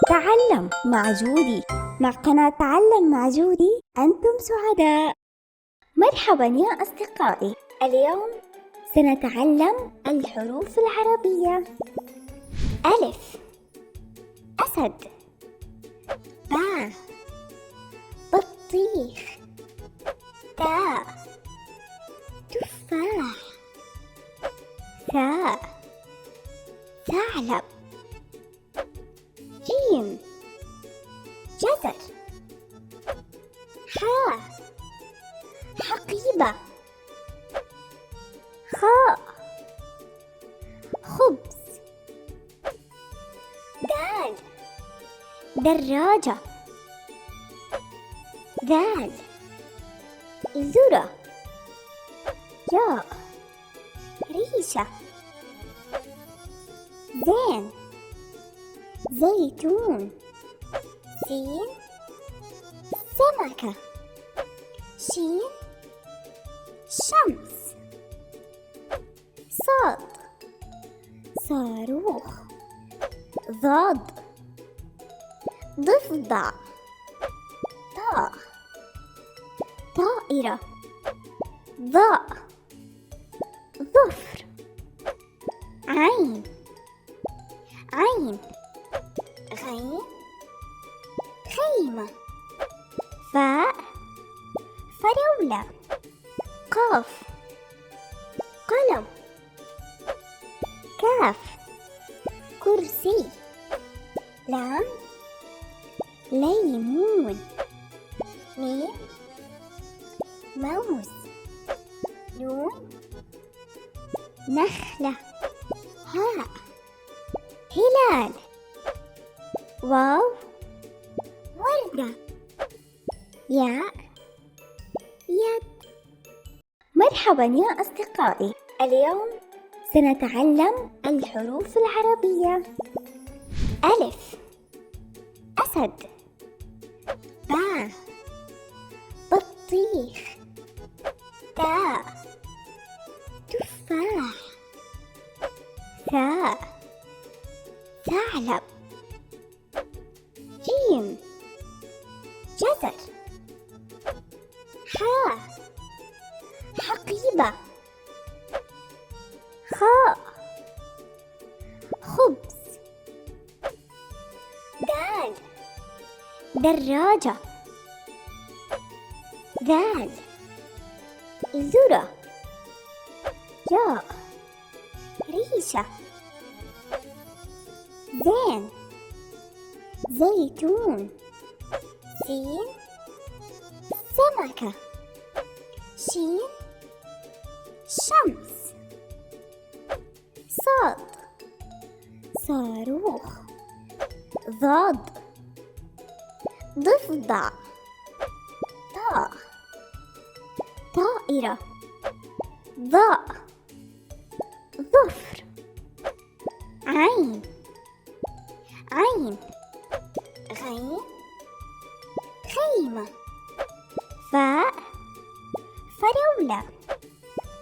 تعلم مع جودي. مع قناة تعلم مع جودي أنتم سعداء. مرحبا يا أصدقائي، اليوم سنتعلم الحروف العربية. ألف أسد، باء بطيخ، تاء تفاح، ثاء ثعلب، جيم جزر، حاء حقيبة، خاء خبز، دال دراجة، ذال ذرة، ياء ريشة، زين زيتون، سين سمكة، شين شمس، صاد صاروخ، ضاد ضفدع، طاء طائرة، ضاء ظفر، عين عين، غين خيمة، فاء فراولة، قاف قلم، كاف كرسي، لام ليمون، ميم موز، نون نخلة، هاء هلال، واو وردة، ياء يد. مرحبا يا أصدقائي، اليوم سنتعلم الحروف العربية. ألف أسد، باء بطيخ، تاء تفاح، ثاء ثعلب، جيم جزر، حاء حقيبة، خاء خبز، دال دراجة، ذال ذرة، ياء ريشة، زين زيتون، سين سمكة، شين شمس، صاد صاروخ، ضاد ضفدع، طاء طائرة، ضاء ظفر، عين عين، غين خيمة، فاء فراولة،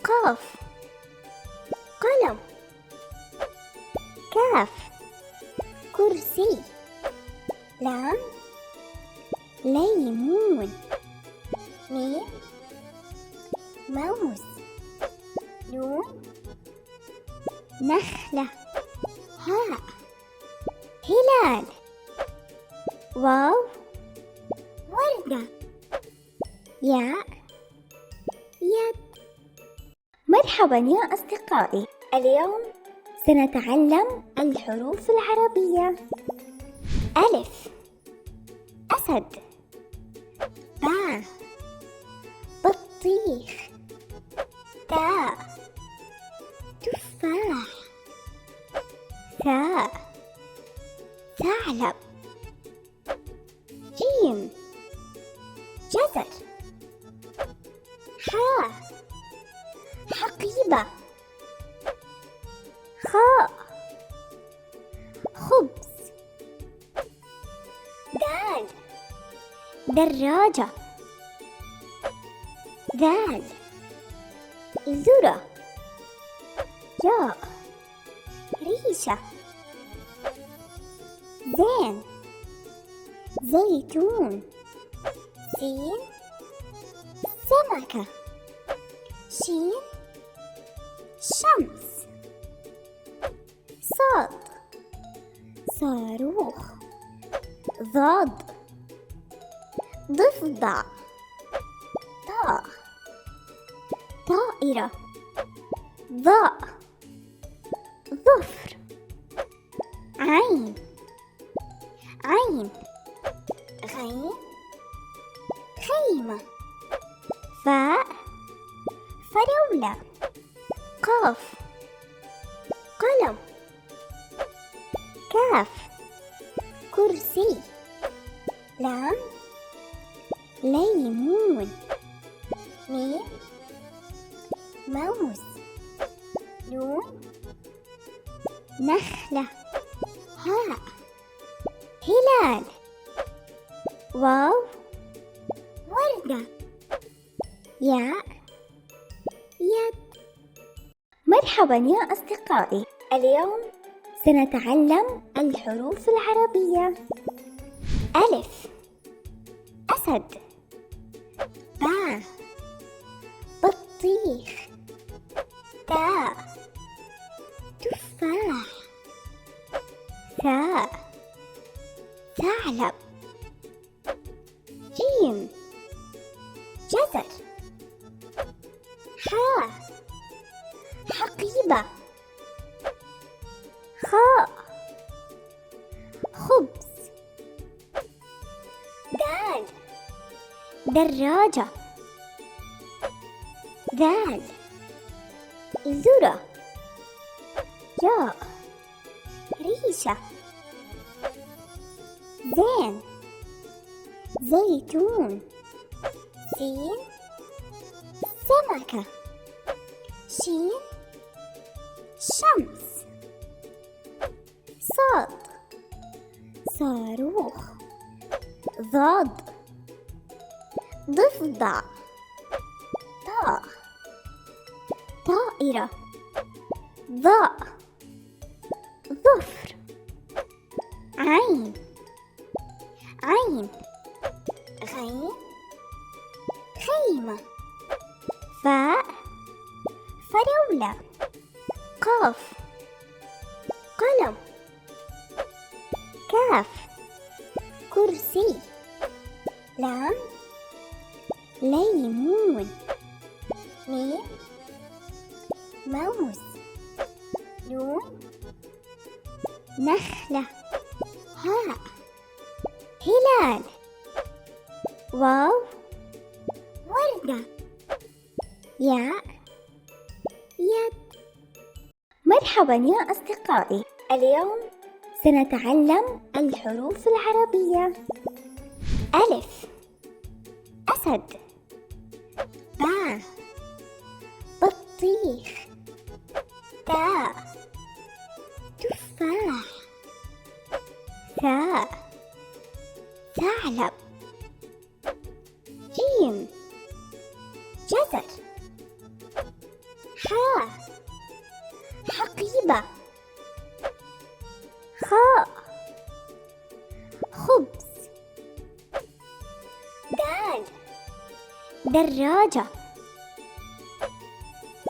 قاف قلم، كاف كرسي، لام ليمون، ميم موز، نون نخلة، هاء هلال، واو وردة، ياء يد. مرحبا يا أصدقائي، اليوم سنتعلم الحروف العربية. ألف أسد، باء بطيخ، تاء تفاح، ثاء ثعلب، جيم جزر، حاء حقيبة، خاء خبز، دال دراجة، ذال ذرة، ياء ريشة، زين زيتون. سين سمكة. شين شمس. صاد صاروخ. ضاد ضفدع. طاء طائرة. ضاء ظفر. عين عين. غين خيمة. فاء فراولة. قاف قلم. كاف كرسي. لام ليمون. ميم موز. نون نخلة. هاء هلال. واو وردة. ياء يد. مرحبا يا أصدقائي، اليوم سنتعلم الحروف العربية. ألف أسد. باء بطيخ. تاء تفاح. ثاء ثعلب. جيم جزر. حاء حقيبة. خاء خبز. دال دراجة. ذال ذرة. ياء ريشة. زين زيتون. سين سمكة. شين شمس. صاد صاروخ. ضاد ضفدع. طاء طائرة. ضاء ظفر. عين عين. غين خيمة. فاء فراولة. قاف قلم. كاف كرسي. لام ليمون. ميم موز. نون نخلة. هاء هلال. واو وردة. ياء يد. مرحبا يا أصدقائي، اليوم سنتعلم الحروف العربية. ألف أسد. باء بطيخ. تاء تفاح. ثاء ثعلب. جيم جزر. حاء حقيبة. خاء خبز. دال دراجة.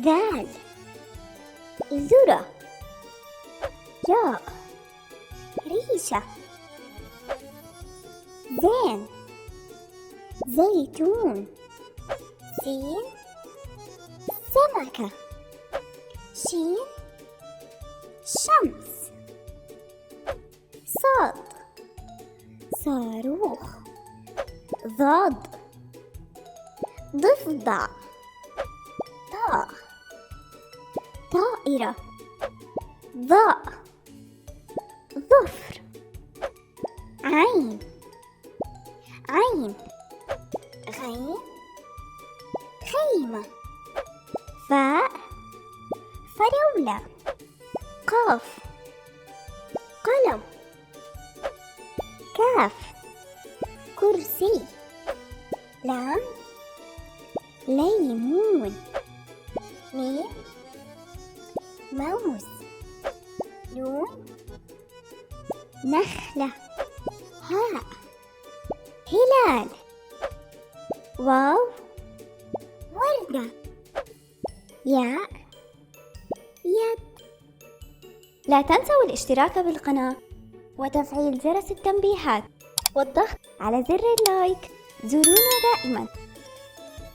ذال ذرة. ياء ريشة. زين زيتون. سين سمكة. شين شمس. صاد صاروخ. ضاد ضفدع. طاء طائرة. ضاء ظفر. عين عين. غين خيمة. فاء فراولة. قاف قلم. كاف كرسي. لام ليمون. ميم موز. نون نخلة. هاء هلال. واو وردة. ياء يد. لا تنسوا الاشتراك بالقناة وتفعيل جرس التنبيهات والضغط على زر اللايك. زورونا دائما.